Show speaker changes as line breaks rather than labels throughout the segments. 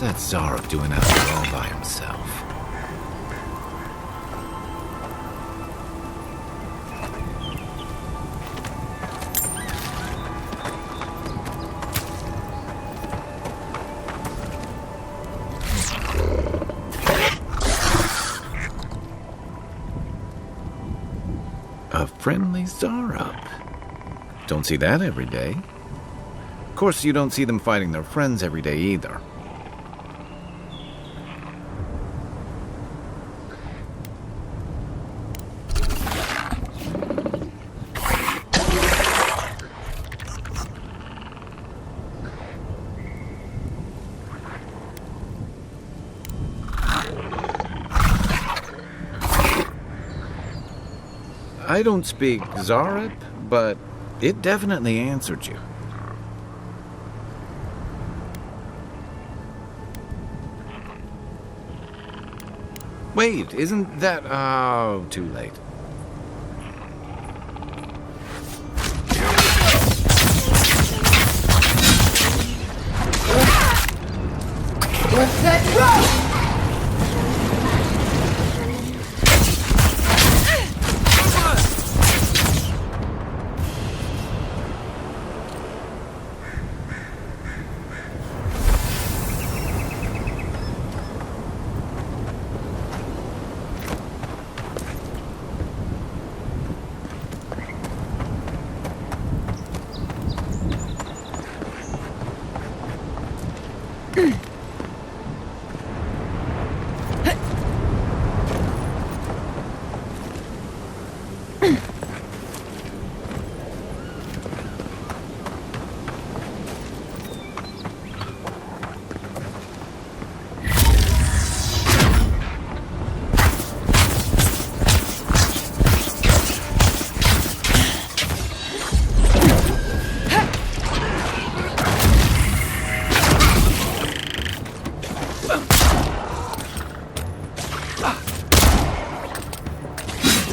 that Zarok doing out there all by himself? A friendly Zarok. Don't see that every day. Of course, you don't see them fighting their friends every day either. I don't speak Zarep, but it definitely answered you. Wait, isn't that... Oh, too late.
What's that rope?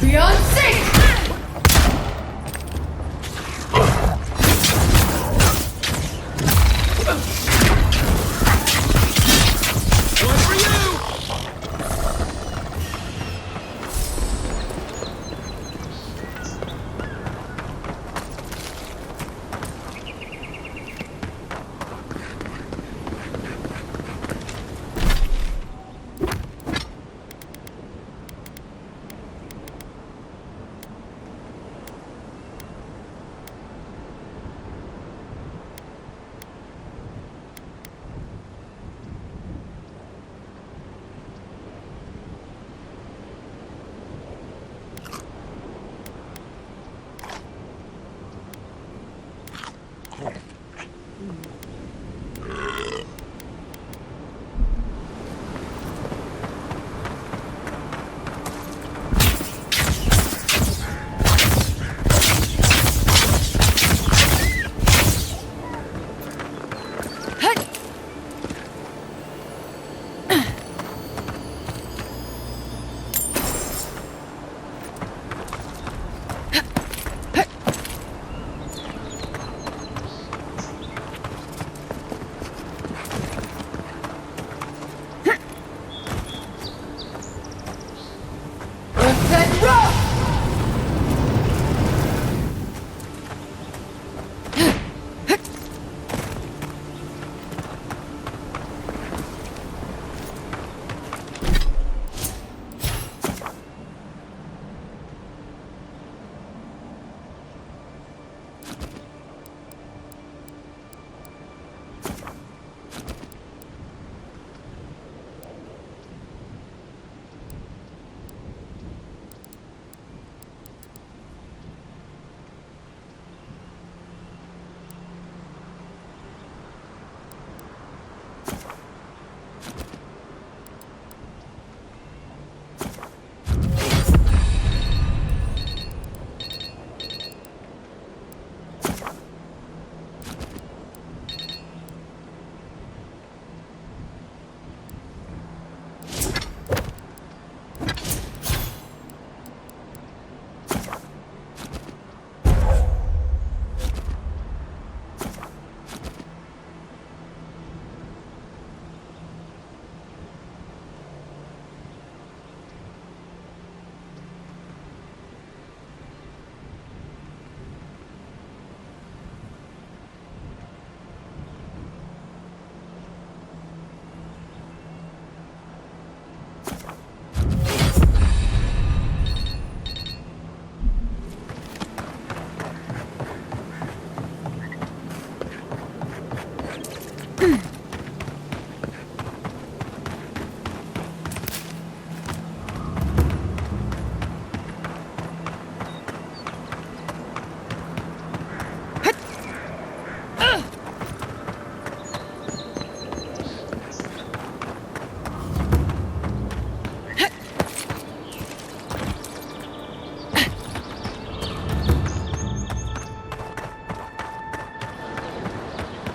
Beyond safe!
One for you!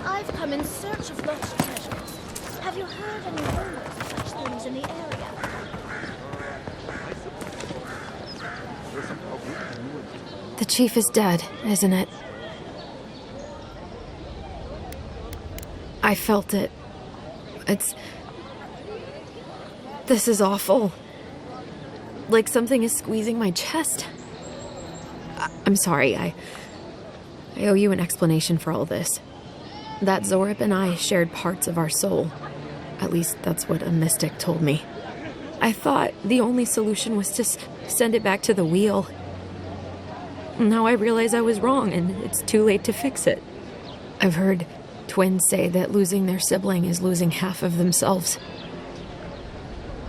I've come in search of lost treasures. Have you heard any rumors of such things in the area?
The chief is dead, isn't it? I felt it. This is awful. Like something is squeezing my chest. I'm sorry, I owe you an explanation for all this. That Zorip and I shared parts of our soul. At least that's what a mystic told me. I thought the only solution was to send it back to the wheel. Now I realize I was wrong, and it's too late to fix it. I've heard twins say that losing their sibling is losing half of themselves.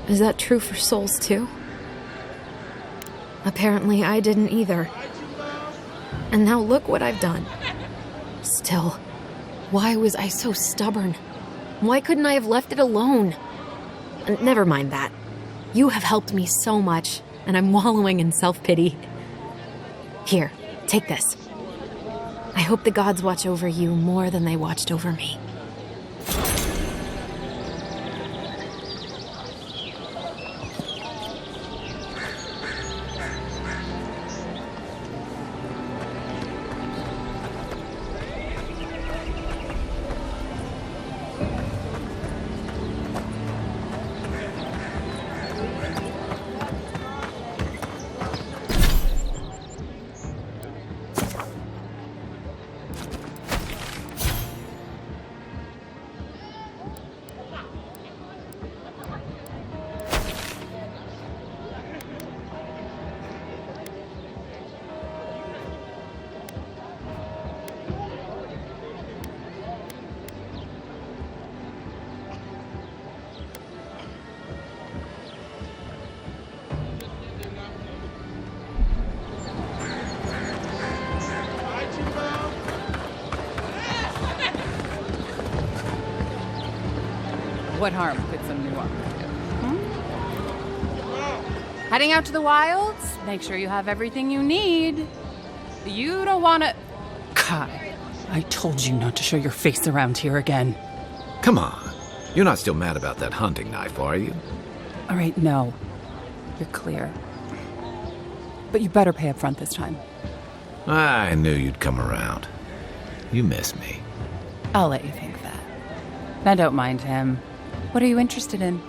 Is that true for souls too? Apparently I didn't either. And now look what I've done. Still, why was I so stubborn? Why couldn't I have left it alone? Never mind that. You have helped me so much, and I'm wallowing in self-pity. Here, take this. I hope the gods watch over you more than they watched over me.
What harm could some new armor do? Heading out to the wilds? Make sure you have everything you need. You don't want to...
Kai, I told you not to show your face around here again.
Come on. You're not still mad about that hunting knife, are you?
All right, no. You're clear. But you better pay up front this time.
I knew you'd come around. You miss me.
I'll let you think that. Now don't mind him. What are you interested in?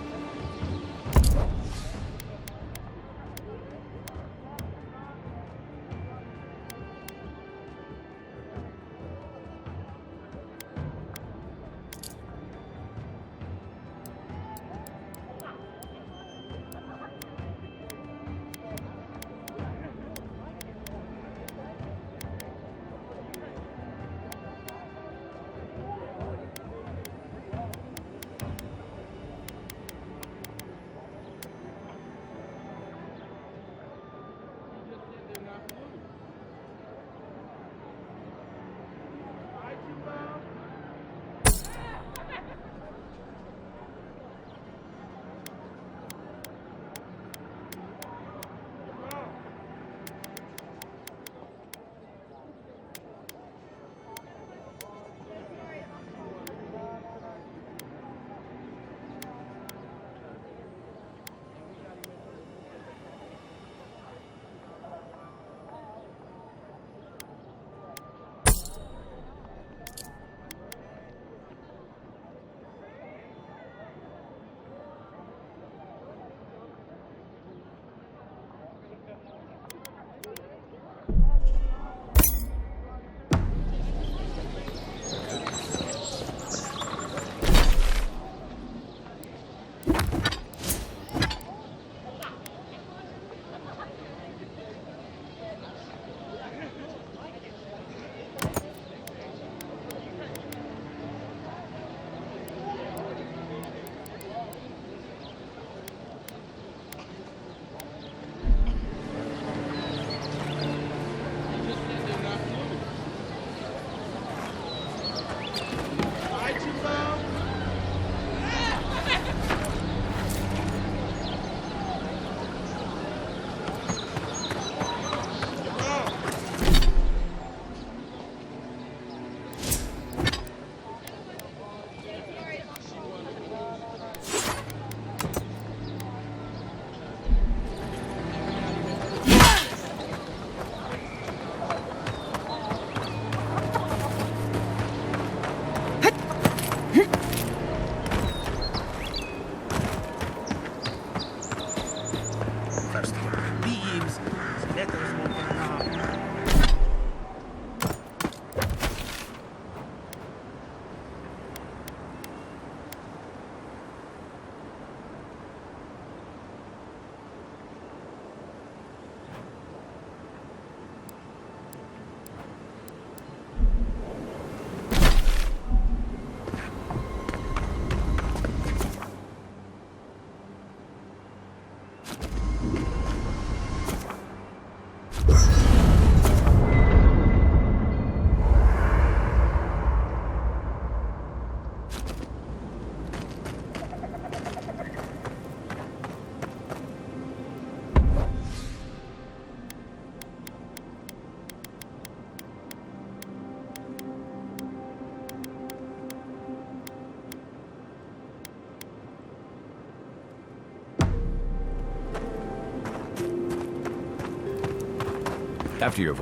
After your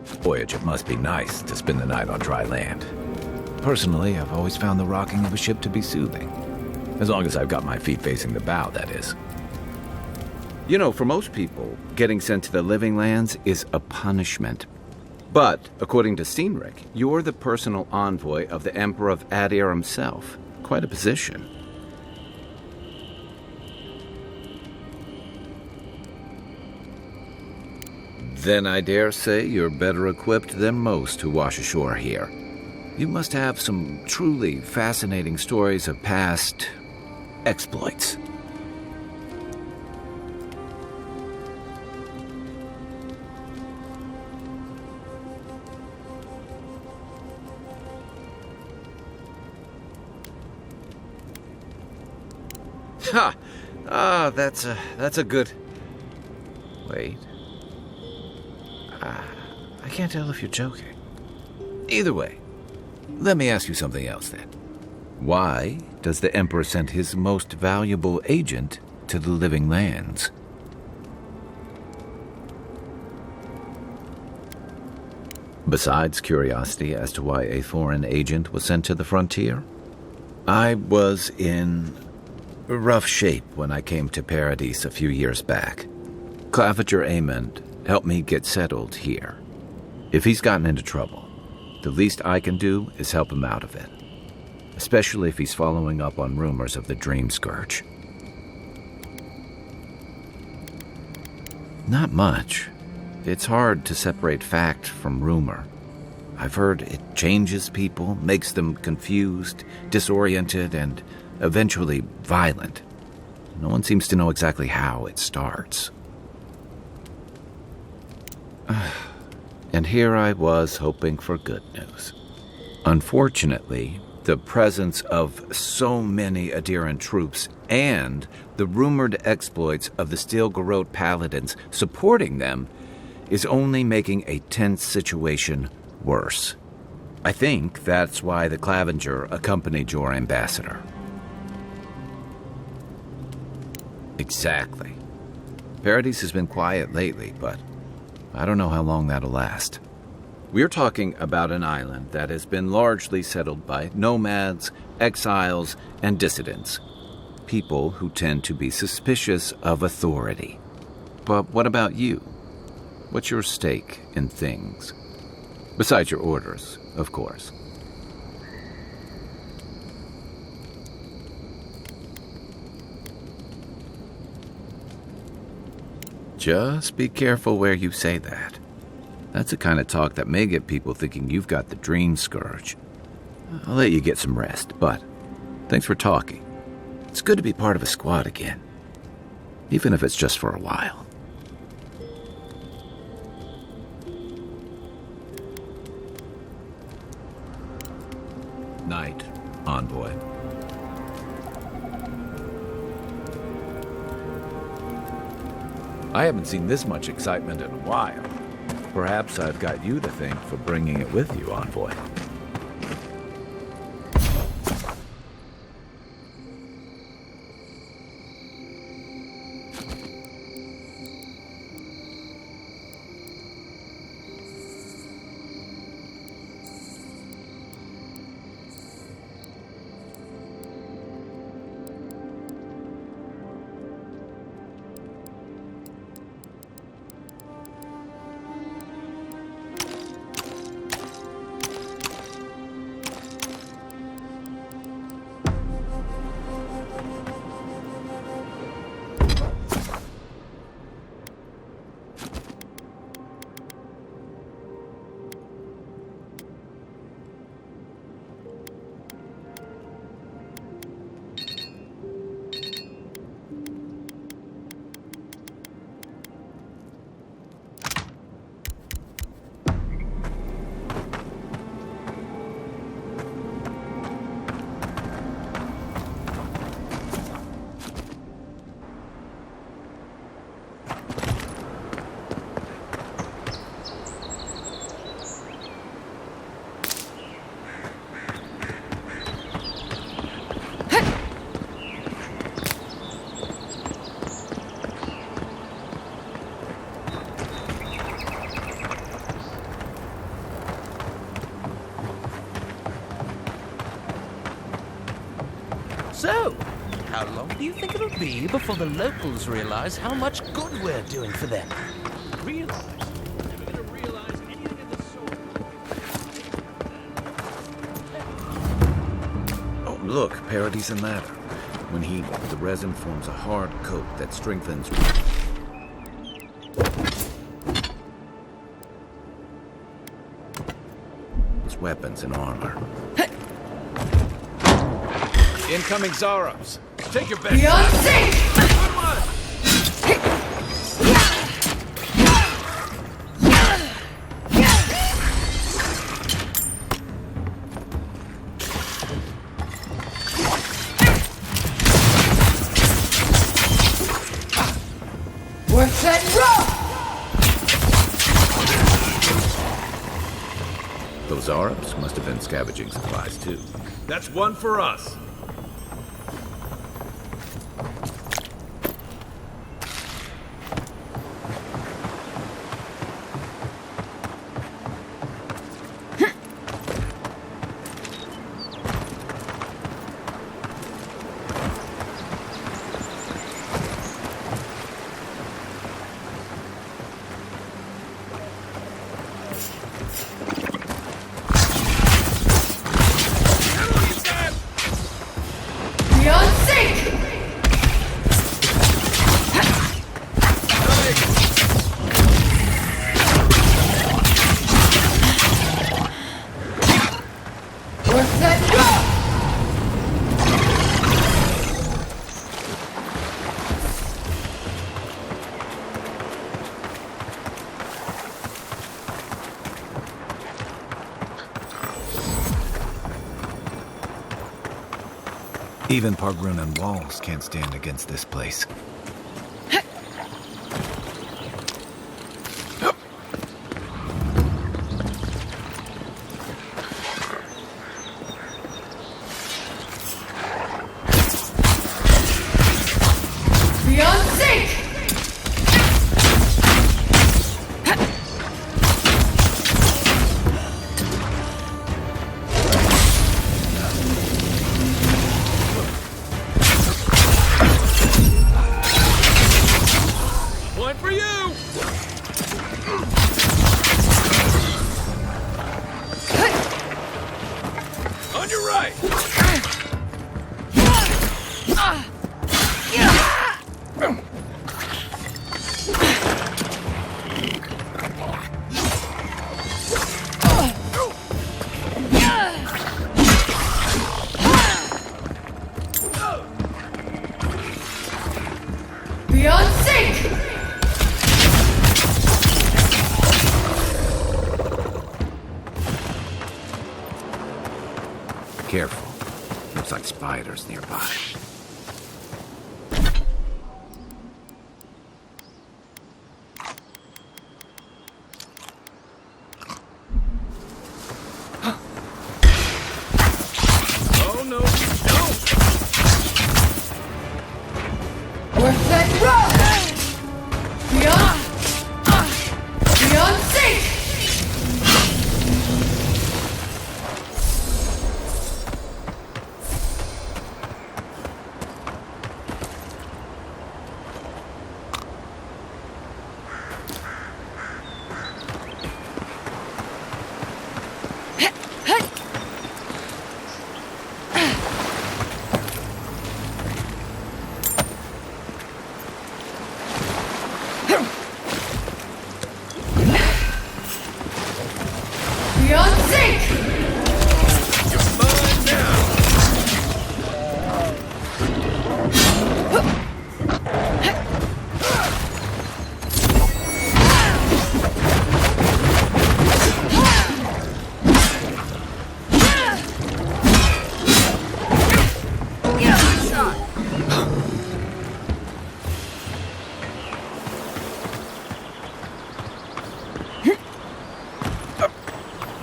voyage, it must be nice to spend the night on dry land. Personally, I've always found the rocking of a ship to be soothing. As long as I've got my feet facing the bow, that is. You know, for most people, getting sent to the living lands is a punishment. But, according to Steenrick, you're the personal envoy of the Emperor of Adir himself. Quite a position. Then I dare say you're better equipped than most who wash ashore here. You must have some truly fascinating stories of past exploits. Ha! Ah, that's a good... Wait. I can't tell if you're joking. Either way, let me ask you something else then. Why does the Emperor send his most valuable agent to the living lands? Besides curiosity as to why a foreign agent was sent to the frontier, I was in rough shape when I came to Paradise a few years back. Claviger Amond helped me get settled here. If he's gotten into trouble, the least I can do is help him out of it, especially if he's following up on rumors of the Dream Scourge. Not much. It's hard to separate fact from rumor. I've heard it changes people, makes them confused, disoriented, and eventually violent. No one seems to know exactly how it starts. And here I was hoping for good news. Unfortunately, the presence of so many Adiran troops and the rumored exploits of the Steel-Garrote paladins supporting them is only making a tense situation worse. I think that's why the Claviger accompanied your ambassador. Exactly. Paradise has been quiet lately, but I don't know how long that'll last. We're talking about an island that has been largely settled by nomads, exiles, and dissidents. People who tend to be suspicious of authority. But what about you? What's your stake in things? Besides your orders, of course. Just be careful where you say that. That's the kind of talk that may get people thinking you've got the Dream Scourge. I'll let you get some rest, but thanks for talking. It's good to be part of a squad again, even if it's just for a while. Night, envoy. I haven't seen this much excitement in a while. Perhaps I've got you to thank for bringing it with you, envoy.
So, how long do you think it'll be before the locals realize how much good we're doing for them?
Realize? Never gonna realize anything of the sort.
Oh, look, Parady's in ladder. When heated, the resin forms a hard coat that strengthens. Weapons and armor.
Incoming Zaros. Take your best.
Beyond sync! We're set rough!
Those Arabs must have been scavenging supplies too.
That's one for us.
Beyond sync! We're set rough!
Even Pargrunan walls can't stand against this place.
Beyond sync!
One for you! On your right!
Beyond sync!
Careful. Looks like spiders nearby.
Oh no, no!
We're set rough! Beyond... Beyond sync! Beyond sync!
You're mine now!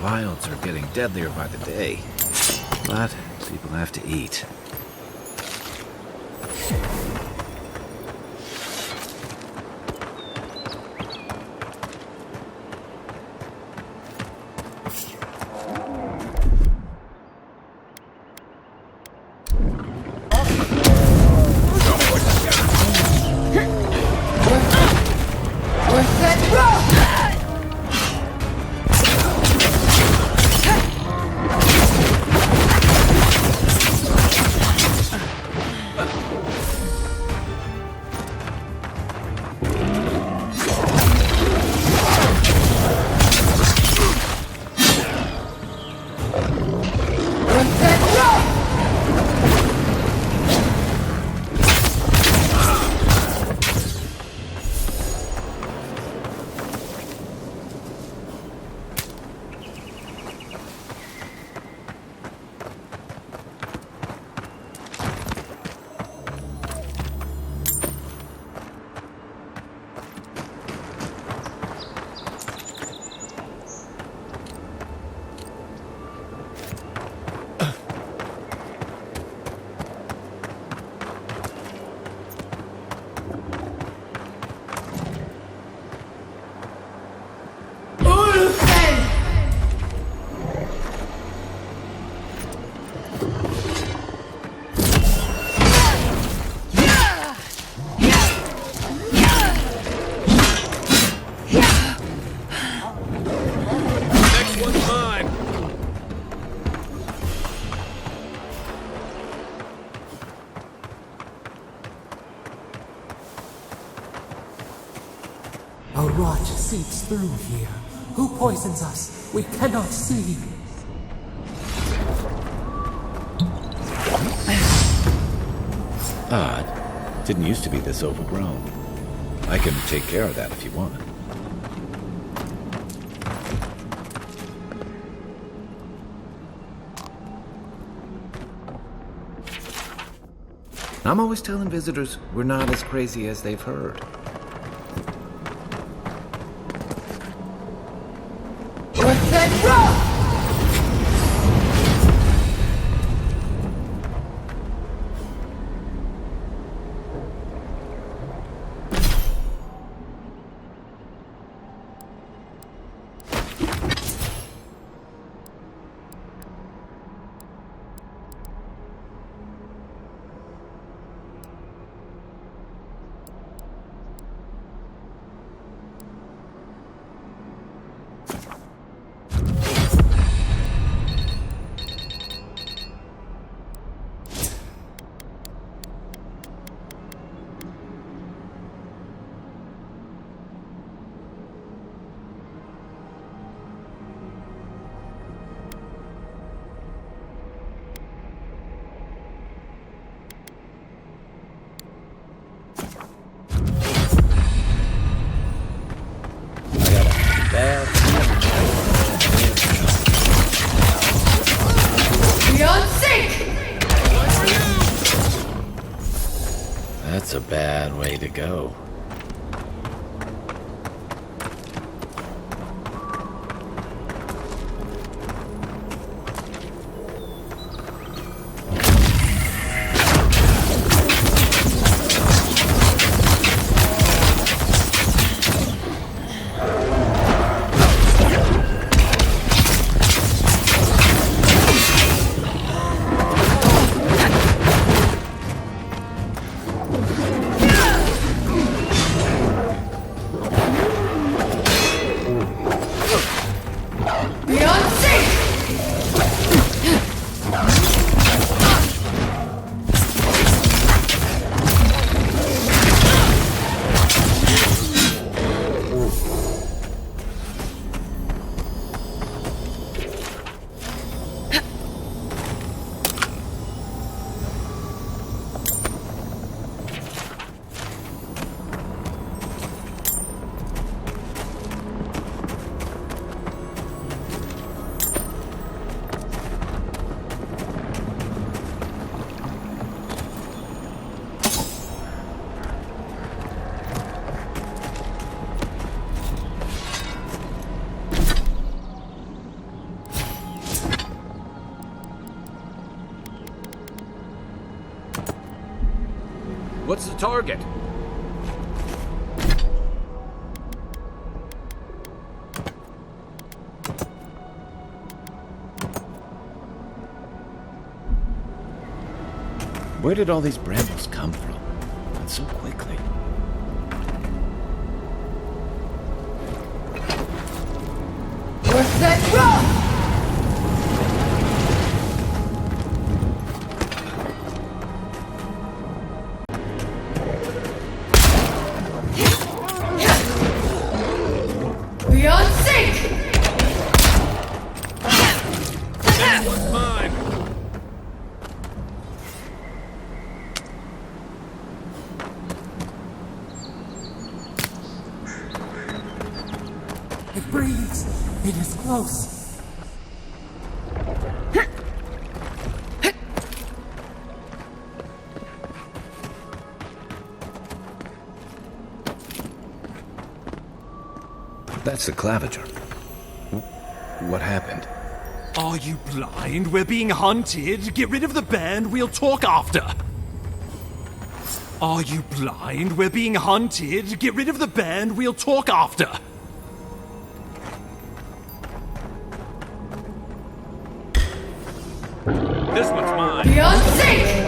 Wilds are getting deadlier by the day. But people have to eat.
A rot seeps through here. Who poisons us? We cannot see.
Odd. Didn't used to be this overgrown. I can take care of that if you want. I'm always telling visitors we're not as crazy as they've heard.
What's that rock?
That's a bad way to go.
What's the target?
Where did all these brambles come from? And so quickly.
What's that rock? Beyond sync!
What's mine?
It breathes. It is close.
That's the claviger. What happened?
Are you blind? We're being hunted. Get rid of the band. We'll talk after. Are you blind? We're being hunted. Get rid of the band. We'll talk after.
This one's mine.
Beyond sync!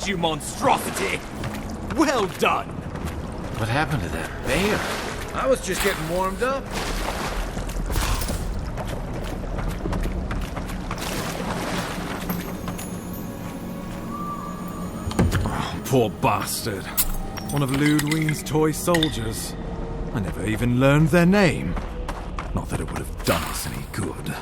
you monstrosity! Well done!
What happened to that bear? I was just getting warmed up.
Poor bastard. One of Ludwine's toy soldiers. I never even learned their name. Not that it would have done us any good.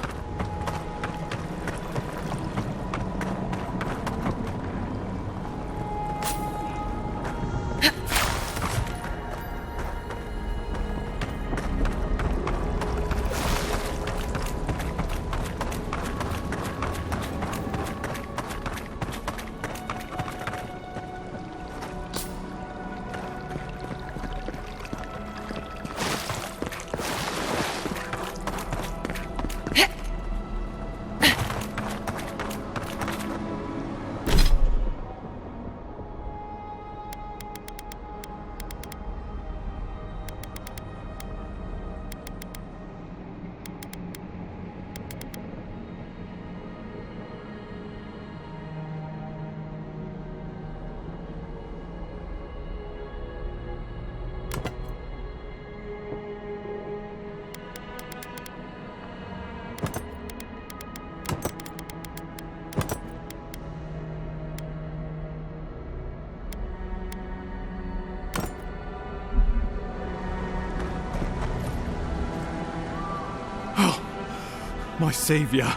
My savior.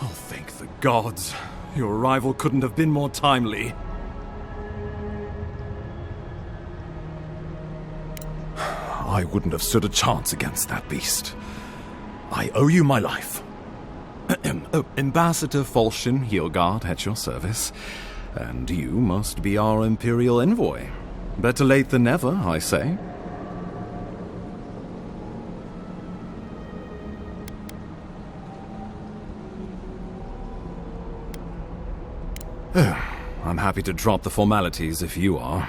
Oh, thank the gods. Your arrival couldn't have been more timely. I wouldn't have stood a chance against that beast. I owe you my life. Ambassador Falchion Heelguard at your service. And you must be our Imperial envoy. Better late than never, I say. I'm happy to drop the formalities if you are.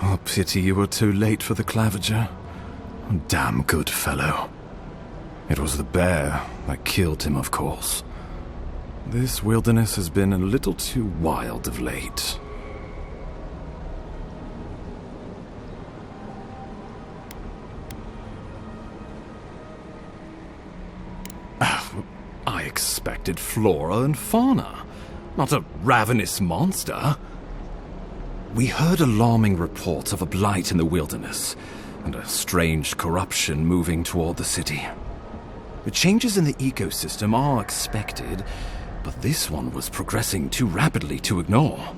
Oh, pity you were too late for the claviger. Damn good fellow. It was the bear that killed him, of course. This wilderness has been a little too wild of late. I expected flora and fauna. Not a ravenous monster. We heard alarming reports of a blight in the wilderness, and a strange corruption moving toward the city. The changes in the ecosystem are expected, but this one was progressing too rapidly to ignore.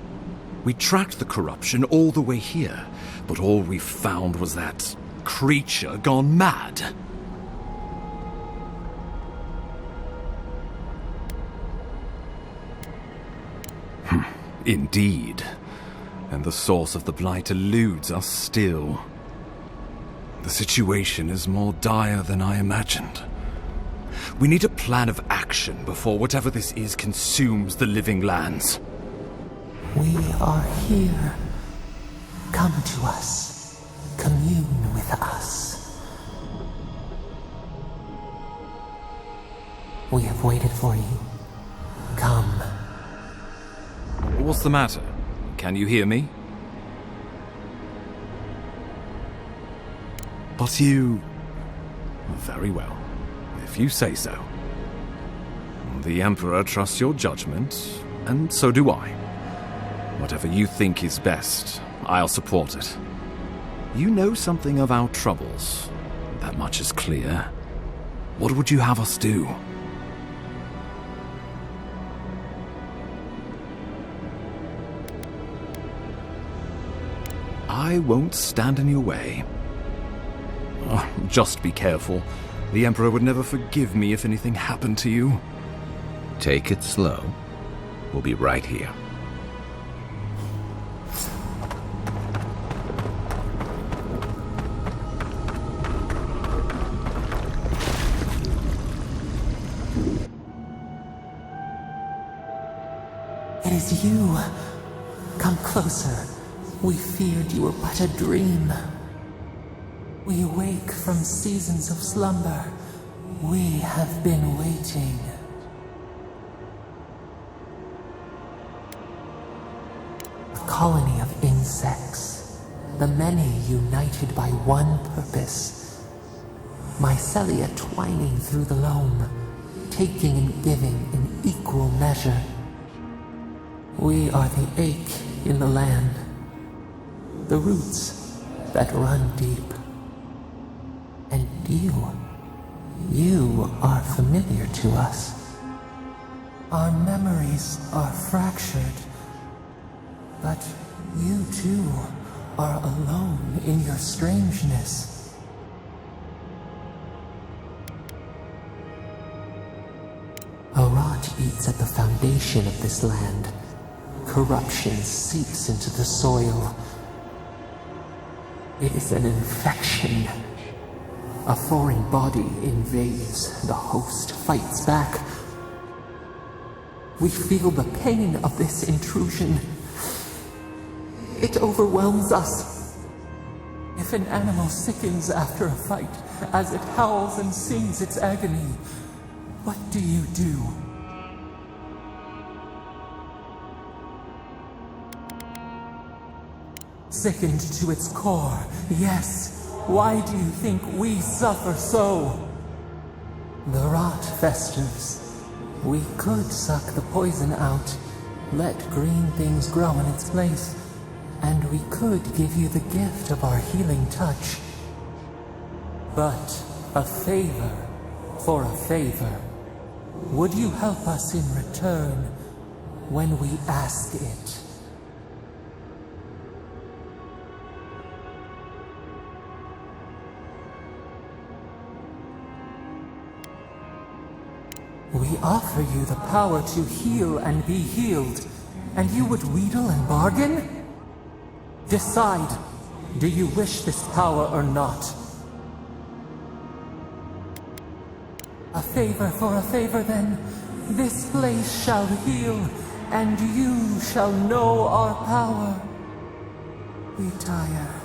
We tracked the corruption all the way here, but all we found was that creature gone mad. Indeed. And the source of the blight eludes us still. The situation is more dire than I imagined. We need a plan of action before whatever this is consumes the living lands.
We are here. Come to us. Commune with us. We have waited for you. Come.
What's the matter? Can you hear me? But you... Very well, if you say so. The Emperor trusts your judgment, and so do I. Whatever you think is best, I'll support it. You know something of our troubles. That much is clear. What would you have us do? I won't stand in your way. Oh, just be careful. The Emperor would never forgive me if anything happened to you.
Take it slow. We'll be right here.
It is you. Come closer. We feared you were but a dream. We awake from seasons of slumber. We have been waiting. colony of insects, the many united by one purpose. Mycelia twining through the loam, taking and giving in equal measure. We are the ache in the land, the roots that run deep. And you are familiar to us. Our memories are fractured, but you too are alone in your strangeness. A rot eats at the foundation of this land. Corruption seeps into the soil. It is an infection. A foreign body invades, the host fights back. We feel the pain of this intrusion. It overwhelms us. If an animal sickens after a fight, as it howls and sings its agony, what do you do? Sickened to its core, yes. Why do you think we suffer so? The rot festers. We could suck the poison out, let green things grow in its place, and we could give you the gift of our healing touch. But a favor for a favor. Would you help us in return when we ask it? We offer you the power to heal and be healed, and you would wheedle and bargain? Decide, do you wish this power or not? A favor for a favor then. This place shall heal, and you shall know our power. We tire.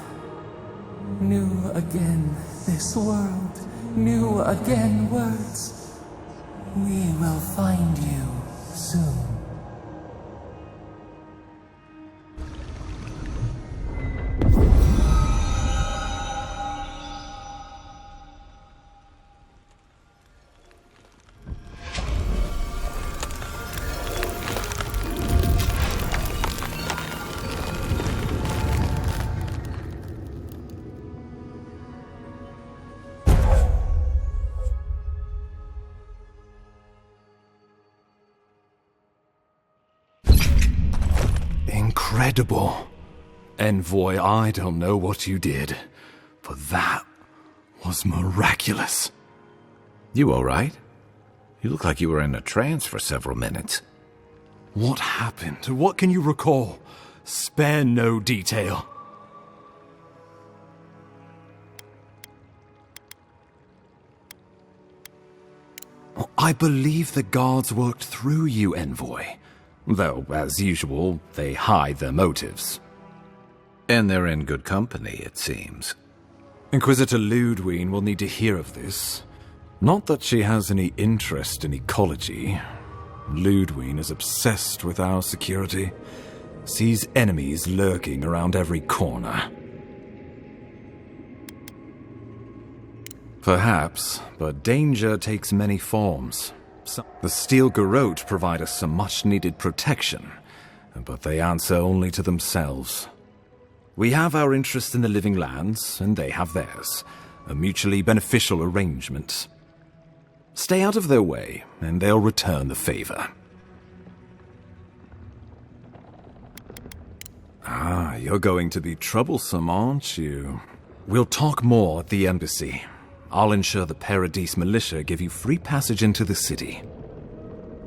New again this world, new again words. We will find you soon.
Incredible. Envoy, I don't know what you did, but that was miraculous.
You all right? You look like you were in a trance for several minutes.
What happened? What can you recall? Spare no detail. I believe the guards worked through you, Envoy. Though, as usual, they hide their motives.
And they're in good company, it seems.
Inquisitor Ludwine will need to hear of this. Not that she has any interest in ecology. Ludwine is obsessed with our security. Sees enemies lurking around every corner. Perhaps, but danger takes many forms. The Steel Garrote provide us some much-needed protection, but they answer only to themselves. We have our interest in the living lands, and they have theirs. A mutually beneficial arrangement. Stay out of their way, and they'll return the favor. Ah, you're going to be troublesome, aren't you? We'll talk more at the embassy. I'll ensure the Paradise militia give you free passage into the city.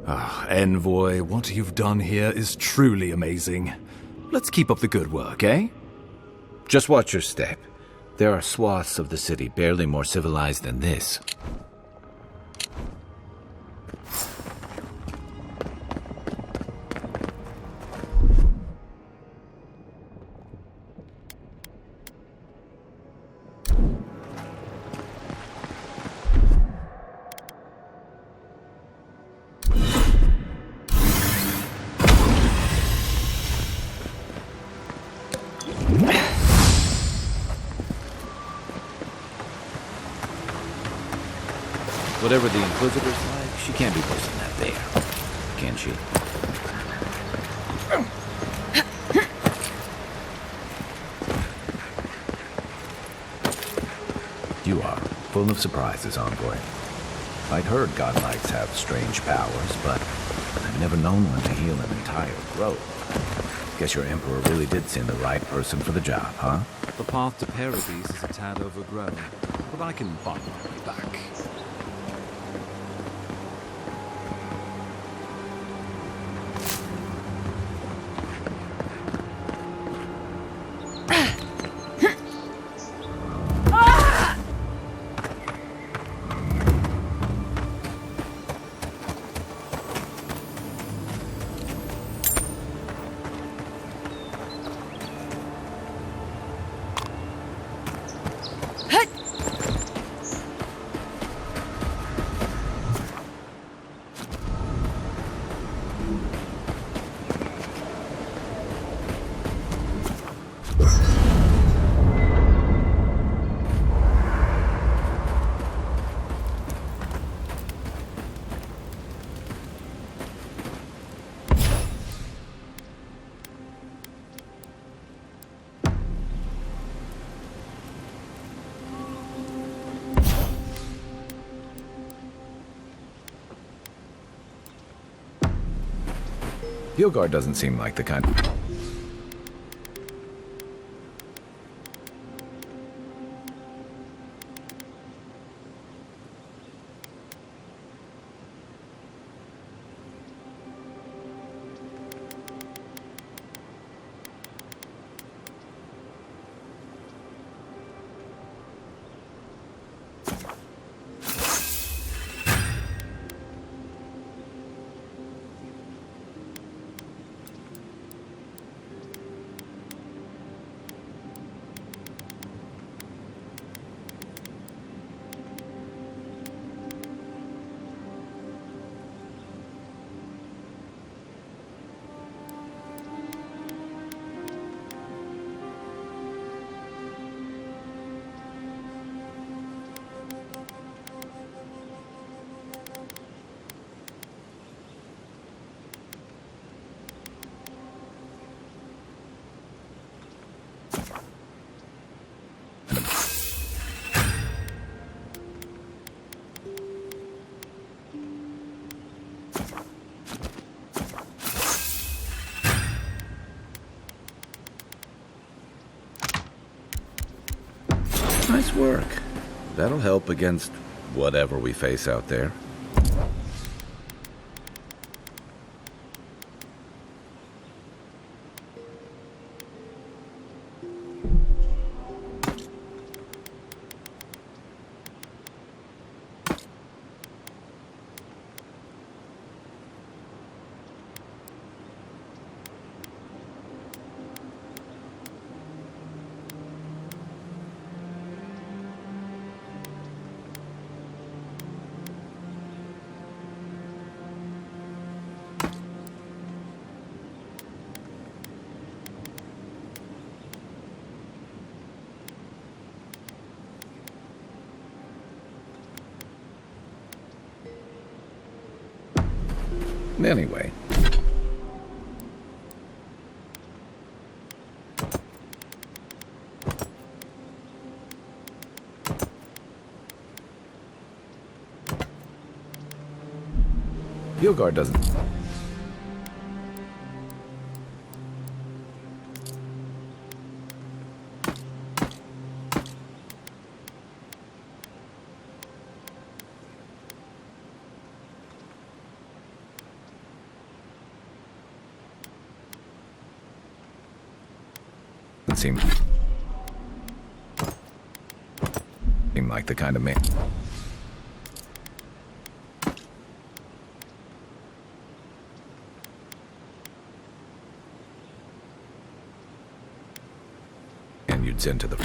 Ah, Envoy, what you've done here is truly amazing. Let's keep up the good work, eh?
Just watch your step. There are swaths of the city barely more civilized than this. Whatever the Inquisitor's like, she can't be worse than that bear. Can she? You are full of surprises, Envoy. I'd heard godlikes have strange powers, but I've never known one to heal an entire grove. Guess your Emperor really did send the right person for the job, huh?
The path to Paradise is a tad overgrown, but I can find my way back.
Gilgard doesn't seem like the kind... Nice work. That'll help against whatever we face out there. Anyway. Gilgard doesn't... seem like the kind of man. And you'd send to the...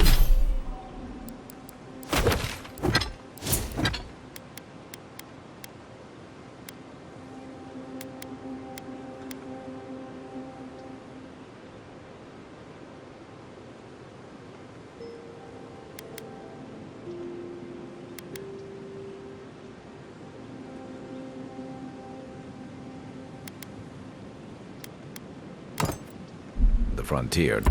frontier.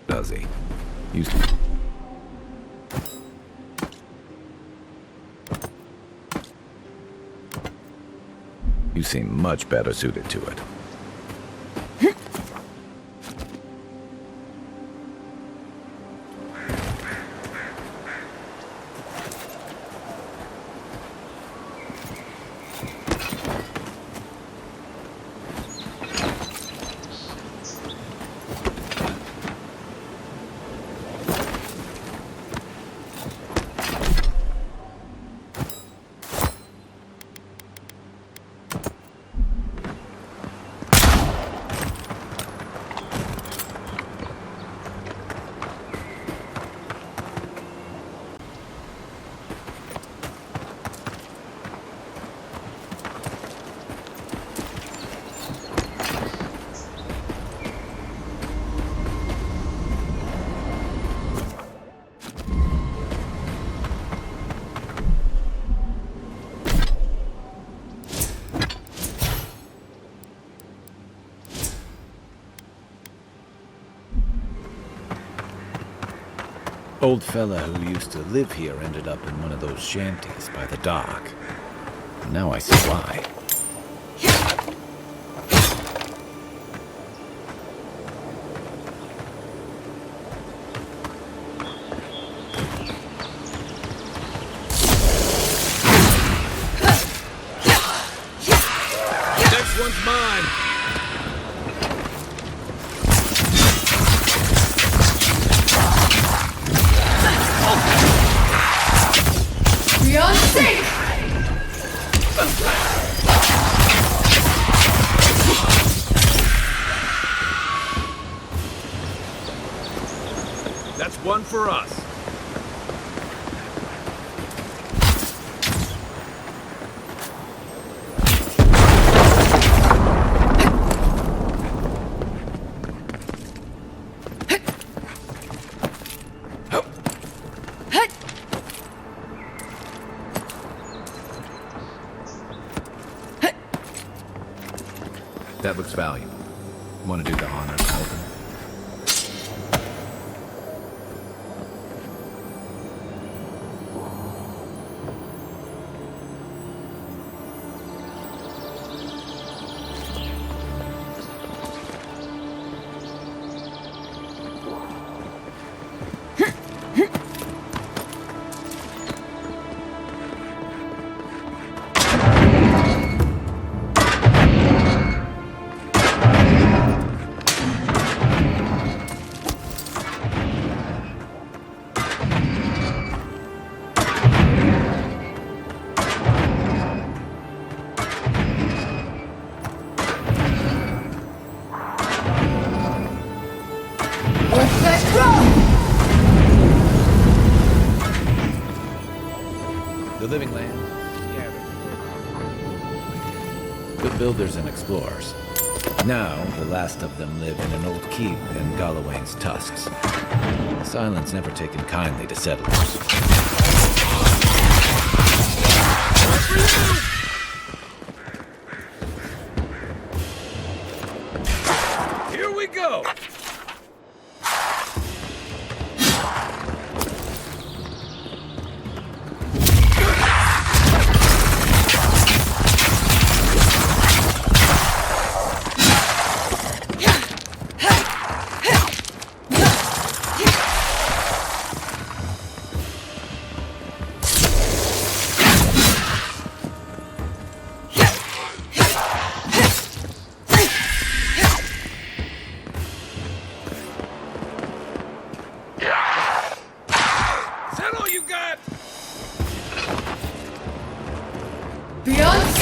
Does he? You seem much better suited to it. Old fella who used to live here ended up in one of those shanties by the dock. Now I see why.
Next one's mine.
Beyond sync!
That's one for us.
That looks valuable. Want to do the honors and open? The living land. Good builders and explorers. Now, the last of them live in an old keep in Gallowayne's tusks. This island's never taken kindly to settlers.
Here we go!
Beyond